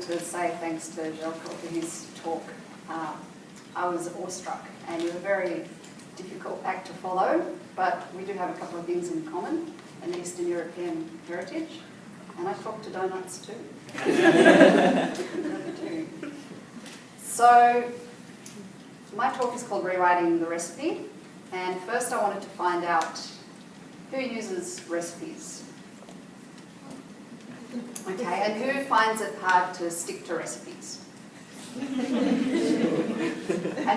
to say thanks to Jelko for his talk. I was awestruck, and it was a very difficult act to follow, but we do have a couple of things in common, an Eastern European heritage, and I talk to donuts too. So, my talk is called Rewriting the Recipe, and first I wanted to find out who uses recipes. Okay, and who finds it hard to stick to recipes? And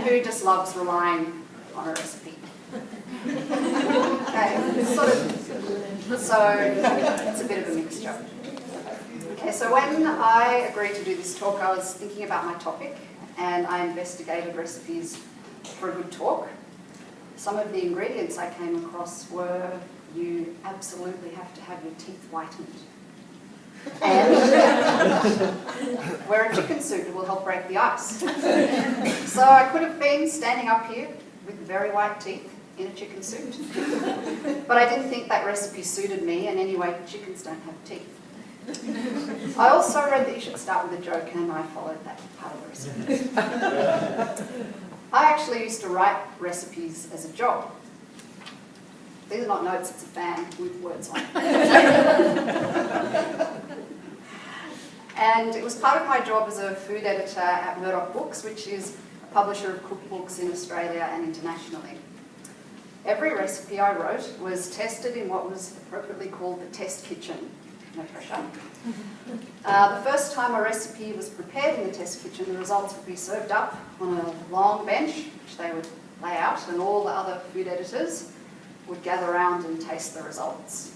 who just loves relying on a recipe? Okay, so it's a bit of a mixture. Okay, so when I agreed to do this talk, I was thinking about my topic, and I investigated recipes for a good talk. Some of the ingredients I came across were you absolutely have to have your teeth whitened. And wear a chicken suit, it will help break the ice. So I could have been standing up here with very white teeth in a chicken suit, but I didn't think that recipe suited me, and anyway, chickens don't have teeth. I also read that you should start with a joke, and I followed that part of the recipe. I actually used to write recipes as a job. These are not notes, it's a fan with words on it. And it was part of my job as a food editor at Murdoch Books, which is a publisher of cookbooks in Australia and internationally. Every recipe I wrote was tested in what was appropriately called the test kitchen. No pressure. The first time a recipe was prepared in the test kitchen, the results would be served up on a long bench, which they would lay out, and all the other food editors would gather around and taste the results.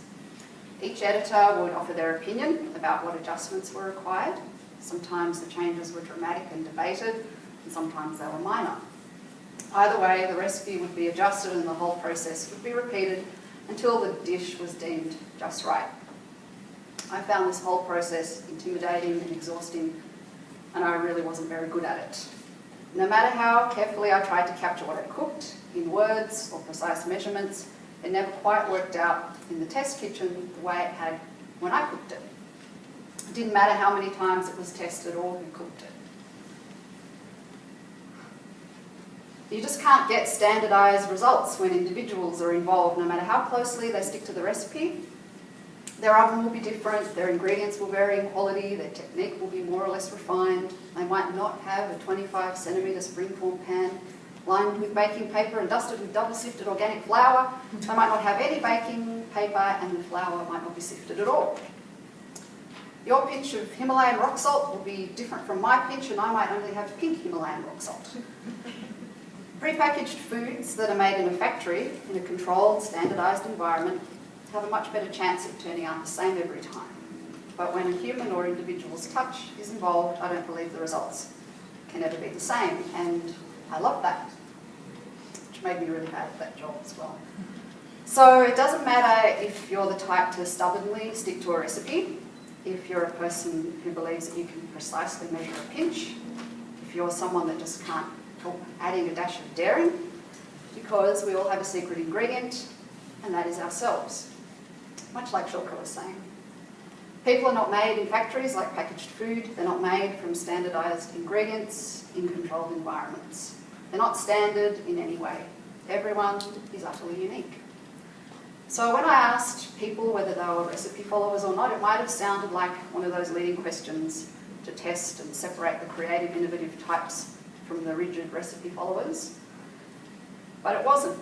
Each editor would offer their opinion about what adjustments were required. Sometimes the changes were dramatic and debated, and sometimes they were minor. Either way, the recipe would be adjusted and the whole process would be repeated until the dish was deemed just right. I found this whole process intimidating and exhausting, and I really wasn't very good at it. No matter how carefully I tried to capture what I cooked in words or precise measurements, it never quite worked out in the test kitchen the way it had when I cooked it. It didn't matter how many times it was tested or who cooked it. You just can't get standardized results when individuals are involved, no matter how closely they stick to the recipe. Their oven will be different, their ingredients will vary in quality, their technique will be more or less refined. They might not have a 25 centimetre springform pan lined with baking paper and dusted with double sifted organic flour. They might not have any baking paper, and the flour might not be sifted at all. Your pinch of Himalayan rock salt will be different from my pinch, and I might only have pink Himalayan rock salt. Prepackaged foods that are made in a factory in a controlled, standardised environment have a much better chance of turning out the same every time. But when a human or individual's touch is involved, I don't believe the results can ever be the same, and I love that, which made me really bad at that job as well. So it doesn't matter if you're the type to stubbornly stick to a recipe, if you're a person who believes that you can precisely measure a pinch, if you're someone that just can't help adding a dash of daring, because we all have a secret ingredient, and that is ourselves. Much like Shulka was saying. People are not made in factories like packaged food. They're not made from standardised ingredients in controlled environments. They're not standard in any way. Everyone is utterly unique. So when I asked people whether they were recipe followers or not, it might have sounded like one of those leading questions to test and separate the creative, innovative types from the rigid recipe followers. But it wasn't.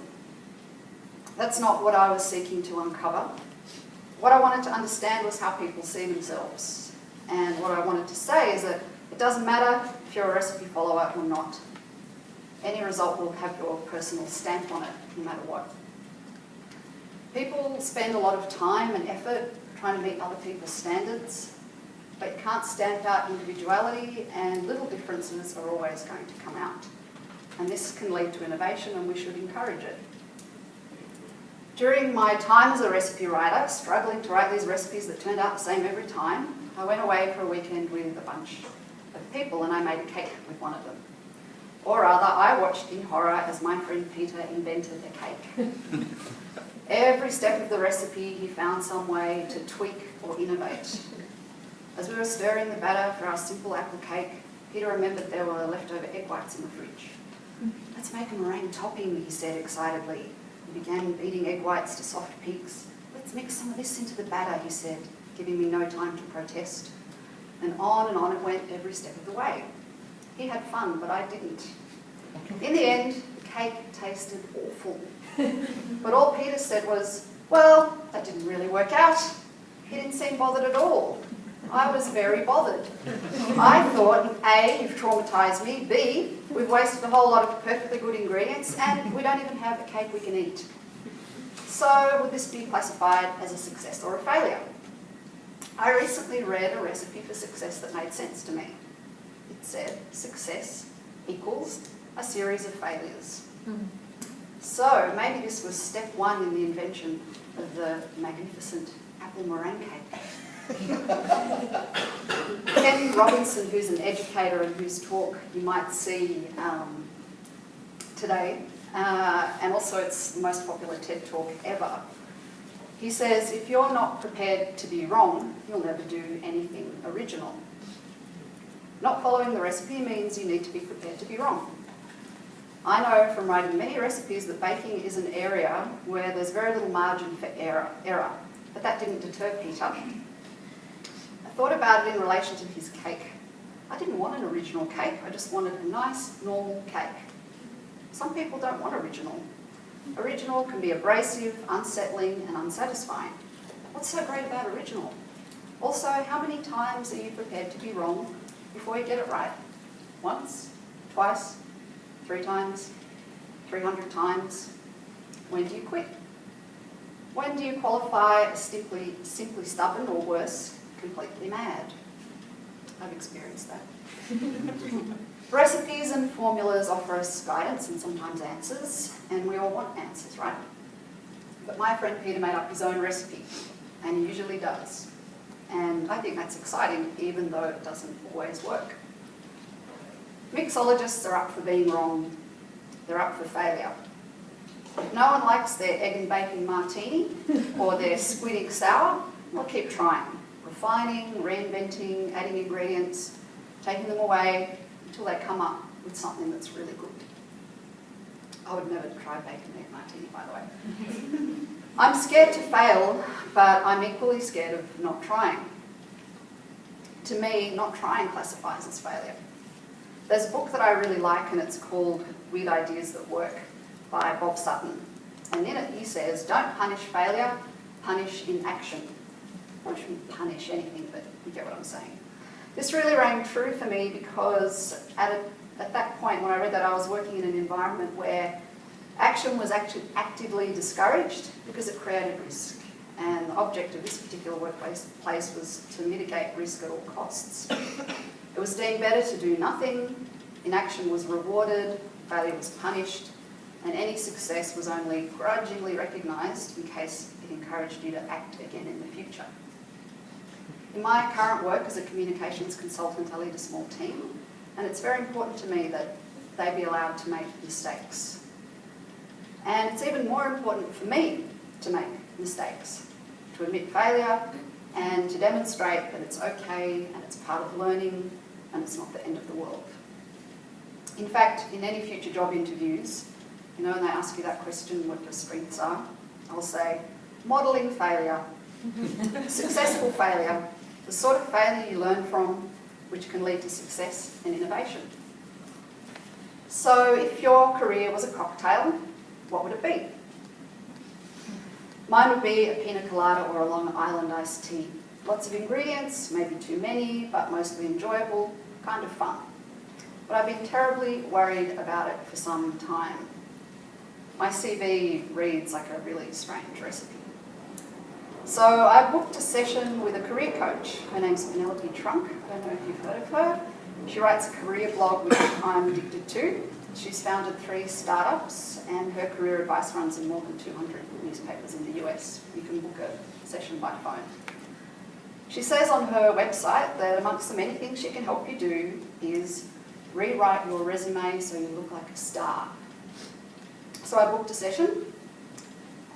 That's not what I was seeking to uncover. What I wanted to understand was how people see themselves. And what I wanted to say is that it doesn't matter if you're a recipe follower or not. Any result will have your personal stamp on it, no matter what. People spend a lot of time and effort trying to meet other people's standards, but you can't stamp out individuality, and little differences are always going to come out. And this can lead to innovation, and we should encourage it. During my time as a recipe writer, struggling to write these recipes that turned out the same every time, I went away for a weekend with a bunch of people, and I made a cake with one of them. Or rather, I watched in horror as my friend Peter invented a cake. Every step of the recipe, he found some way to tweak or innovate. As we were stirring the batter for our simple apple cake, Peter remembered there were leftover egg whites in the fridge. "Let's make a meringue topping," he said excitedly. He began beating egg whites to soft peaks. "Let's mix some of this into the batter," he said, giving me no time to protest. And on it went every step of the way. He had fun, but I didn't. In the end, the cake tasted awful. But all Peter said was, "Well, that didn't really work out." He didn't seem bothered at all. I was very bothered. I thought, A, you've traumatised me, B, we've wasted a whole lot of perfectly good ingredients, and we don't even have a cake we can eat. So would this be classified as a success or a failure? I recently read a recipe for success that made sense to me. It said success equals a series of failures. So maybe this was step one in the invention of the magnificent apple meringue cake. Ken Robinson, who's an educator and whose talk you might see today, and also it's the most popular TED talk ever, he says, if you're not prepared to be wrong, you'll never do anything original. Not following the recipe means you need to be prepared to be wrong. I know from writing many recipes that baking is an area where there's very little margin for error, but that didn't deter Peter. I thought about it in relation to his cake. I didn't want an original cake, I just wanted a nice, normal cake. Some people don't want original. Original can be abrasive, unsettling, and unsatisfying. What's so great about original? Also, how many times are you prepared to be wrong before you get it right? Once? Twice? 3 times? 300 times? When do you quit? When do you qualify as simply stubborn, or worse, completely mad? I've experienced that. Recipes and formulas offer us guidance and sometimes answers, and we all want answers, right? But my friend Peter made up his own recipe, and he usually does. And I think that's exciting, even though it doesn't always work. Mixologists are up for being wrong. They're up for failure. If no one likes their egg and bacon martini or their squid ink sour, they'll keep trying, refining, reinventing, adding ingredients, taking them away until they come up with something that's really good. I would never try bacon egg martini, by the way. I'm scared to fail, but I'm equally scared of not trying. To me, not trying classifies as failure. There's a book that I really like, and it's called Weird Ideas That Work by Bob Sutton. And in it he says, don't punish failure, punish inaction. Not sure you punish anything, but you get what I'm saying. This really rang true for me because at that point when I read that, I was working in an environment where action was actually actively discouraged because it created risk. And the object of this particular workplace was to mitigate risk at all costs. It was deemed better to do nothing, inaction was rewarded, failure was punished, and any success was only grudgingly recognised in case it encouraged you to act again in the future. In my current work as a communications consultant, I lead a small team, and it's very important to me that they be allowed to make mistakes. And it's even more important for me to make mistakes, to admit failure, and to demonstrate that it's okay and it's part of learning and it's not the end of the world. In fact, in any future job interviews, when they ask you that question, what your strengths are, I'll say, modelling failure, successful failure, the sort of failure you learn from, which can lead to success and innovation. So if your career was a cocktail, what would it be? Mine would be a pina colada or a Long Island iced tea. Lots of ingredients, maybe too many, but mostly enjoyable, kind of fun. But I've been terribly worried about it for some time. My CV reads like a really strange recipe. So I booked a session with a career coach. Her name's Melita Smilovic. I don't know if you've heard of her. She writes a career blog which I'm addicted to. She's founded 3 startups, and her career advice runs in more than 200 newspapers in the US. You can book a session by phone. She says on her website that amongst the many things she can help you do is rewrite your resume so you look like a star. So I booked a session,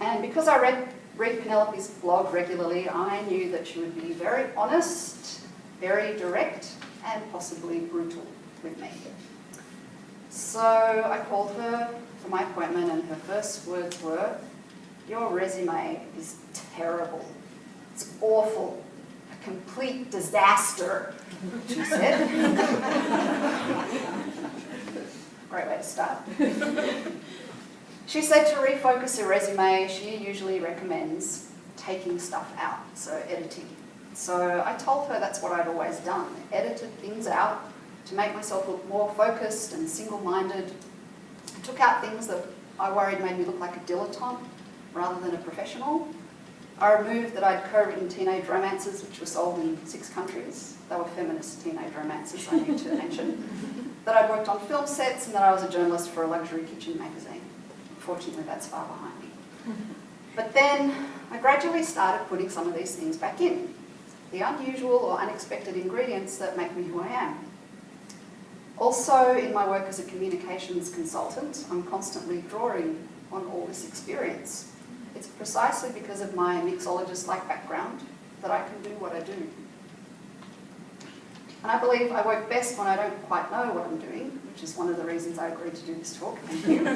and because I read Penelope's blog regularly, I knew that she would be very honest very direct and possibly brutal with me. So I called her for my appointment and her first words were, "Your resume is terrible. It's awful. A complete disaster," she said. Great way to start. She said to refocus her resume, she usually recommends taking stuff out, so editing. So I told her that's what I'd always done, edited things out to make myself look more focused and single-minded. I took out things that I worried made me look like a dilettante rather than a professional. I removed that I'd co-written teenage romances which were sold in 6 countries. They were feminist teenage romances, I need to mention. That I'd worked on film sets and that I was a journalist for a luxury kitchen magazine. Fortunately, that's far behind me. But then I gradually started putting some of these things back in. The unusual or unexpected ingredients that make me who I am. Also, in my work as a communications consultant, I'm constantly drawing on all this experience. It's precisely because of my mixologist-like background that I can do what I do. And I believe I work best when I don't quite know what I'm doing, which is one of the reasons I agreed to do this talk. Thank you.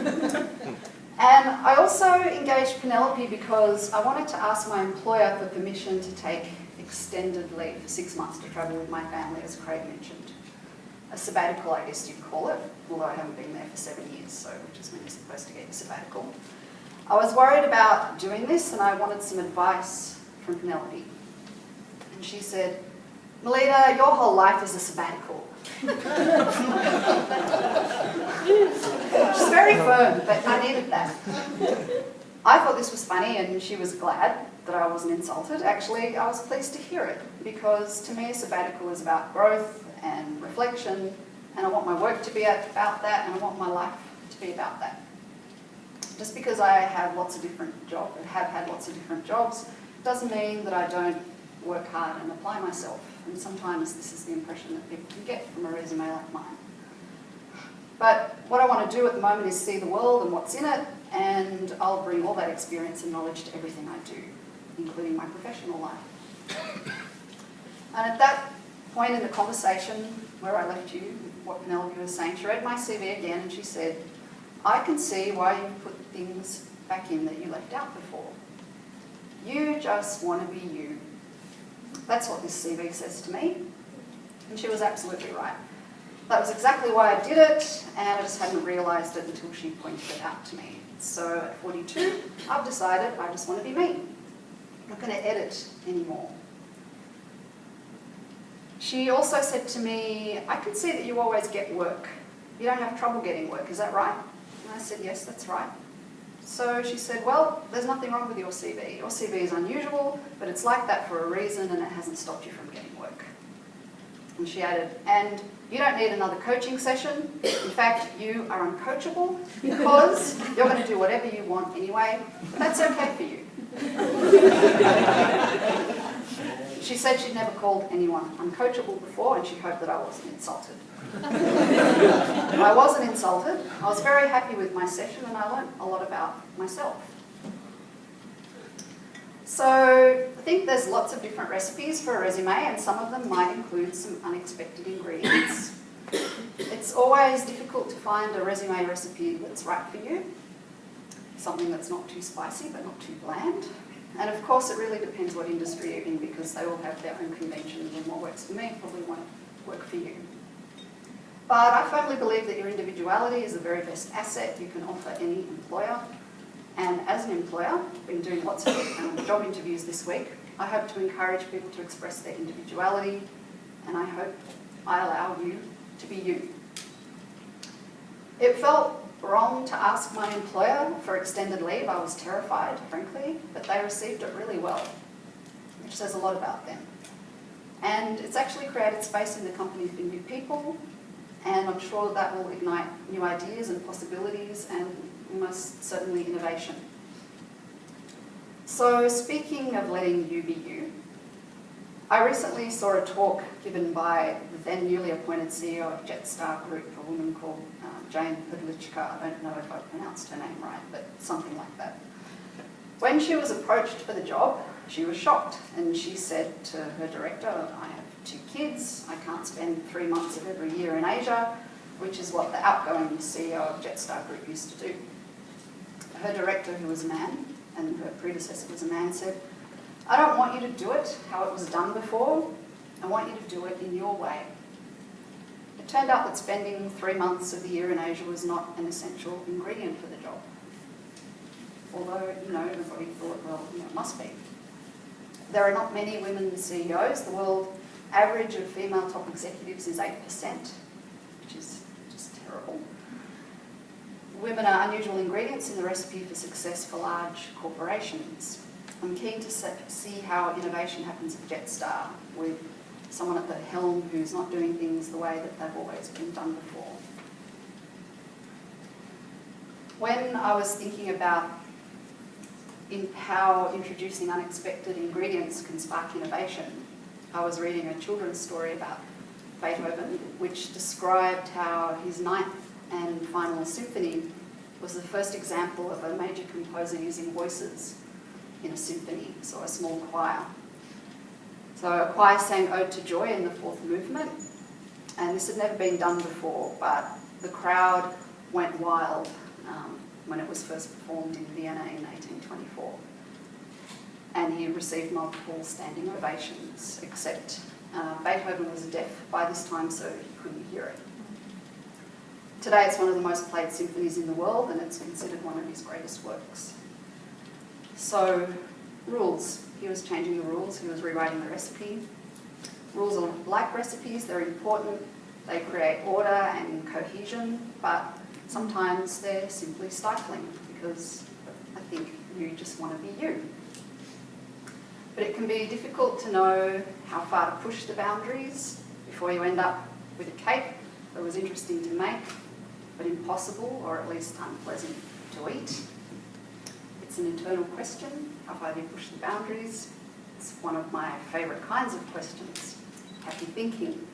And I also engaged Penelope because I wanted to ask my employer for permission to take extended leave for 6 months to travel with my family, as Craig mentioned. A sabbatical, I guess you'd call it, although I haven't been there for 7 years, so which is when you're supposed to get your sabbatical. I was worried about doing this and I wanted some advice from Penelope. And she said, "Melita, your whole life is a sabbatical." She's very firm, but I needed that. I thought this was funny and she was glad that I wasn't insulted. Actually, I was pleased to hear it because to me a sabbatical is about growth and reflection, and I want my work to be about that and I want my life to be about that. Just because I have lots of different jobs and have had lots of different jobs doesn't mean that I don't work hard and apply myself. And sometimes this is the impression that people can get from a resume like mine. But what I want to do at the moment is see the world and what's in it, and I'll bring all that experience and knowledge to everything I do, including my professional life. And at that point in the conversation where I left you, what Penelope was saying, she read my CV again and she said, "I can see why you put things back in that you left out before. You just want to be you." That's what this CV says to me. And she was absolutely right. That was exactly why I did it, and I just hadn't realised it until she pointed it out to me. So at 42, I've decided I just want to be me. I'm not going to edit anymore. She also said to me, "I can see that you always get work. You don't have trouble getting work, is that right?" And I said, "Yes, that's right." So she said, "Well, there's nothing wrong with your CV. Your CV is unusual, but it's like that for a reason and it hasn't stopped you from getting work." And she added, "And you don't need another coaching session. In fact, you are uncoachable because you're going to do whatever you want anyway. That's okay for you." She said she'd never called anyone uncoachable before and she hoped that I wasn't insulted. I wasn't insulted. I was very happy with my session and I learned a lot about myself. So I think there's lots of different recipes for a resume and some of them might include some unexpected ingredients. It's always difficult to find a resume recipe that's right for you. Something that's not too spicy but not too bland. And of course it really depends what industry you're in because they all have their own conventions and what works for me probably won't work for you. But I firmly believe that your individuality is the very best asset you can offer any employer. And as an employer, I've been doing lots of job interviews this week. I hope to encourage people to express their individuality and I hope I allow you to be you. It felt wrong to ask my employer for extended leave. I was terrified, frankly, but they received it really well, which says a lot about them. And it's actually created space in the company for new people, and I'm sure that will ignite new ideas and possibilities and almost certainly innovation. So speaking of letting you be you, I recently saw a talk given by the then newly appointed CEO of Jetstar Group, a woman called Jane Podlichka. I don't know if I pronounced her name right, but something like that. When she was approached for the job, she was shocked and she said to her director, "I have 2 kids. I can't spend 3 months of every year in Asia, which is what the outgoing CEO of Jetstar Group used to do. Her director, who was a man, and her predecessor was a man, said, "I don't want you to do it how it was done before. I want you to do it in your way." It turned out that spending 3 months of the year in Asia was not an essential ingredient for the job. Although, everybody thought, well, it must be. There are not many women CEOs. The world average of female top executives is 8%, which is just terrible. Women are unusual ingredients in the recipe for success for large corporations. I'm keen to see how innovation happens at Jetstar with someone at the helm who's not doing things the way that they've always been done before. When I was thinking about how introducing unexpected ingredients can spark innovation, I was reading a children's story about Beethoven, which described how his 9th and final symphony was the first example of a major composer using voices in a symphony, so a small choir. So a choir sang Ode to Joy in the 4th movement, and this had never been done before, but the crowd went wild when it was first performed in Vienna in 1824. And he received multiple standing ovations, except Beethoven was deaf by this time, so he couldn't hear it. Today it's one of the most played symphonies in the world, and it's considered one of his greatest works. So, rules. He was changing the rules, he was rewriting the recipe. Rules are like recipes, they're important, they create order and cohesion, but sometimes they're simply stifling because I think you just want to be you. But it can be difficult to know how far to push the boundaries before you end up with a cake that was interesting to make, but impossible or at least unpleasant to eat. It's an internal question. How far do you push the boundaries? It's one of my favourite kinds of questions. Happy thinking.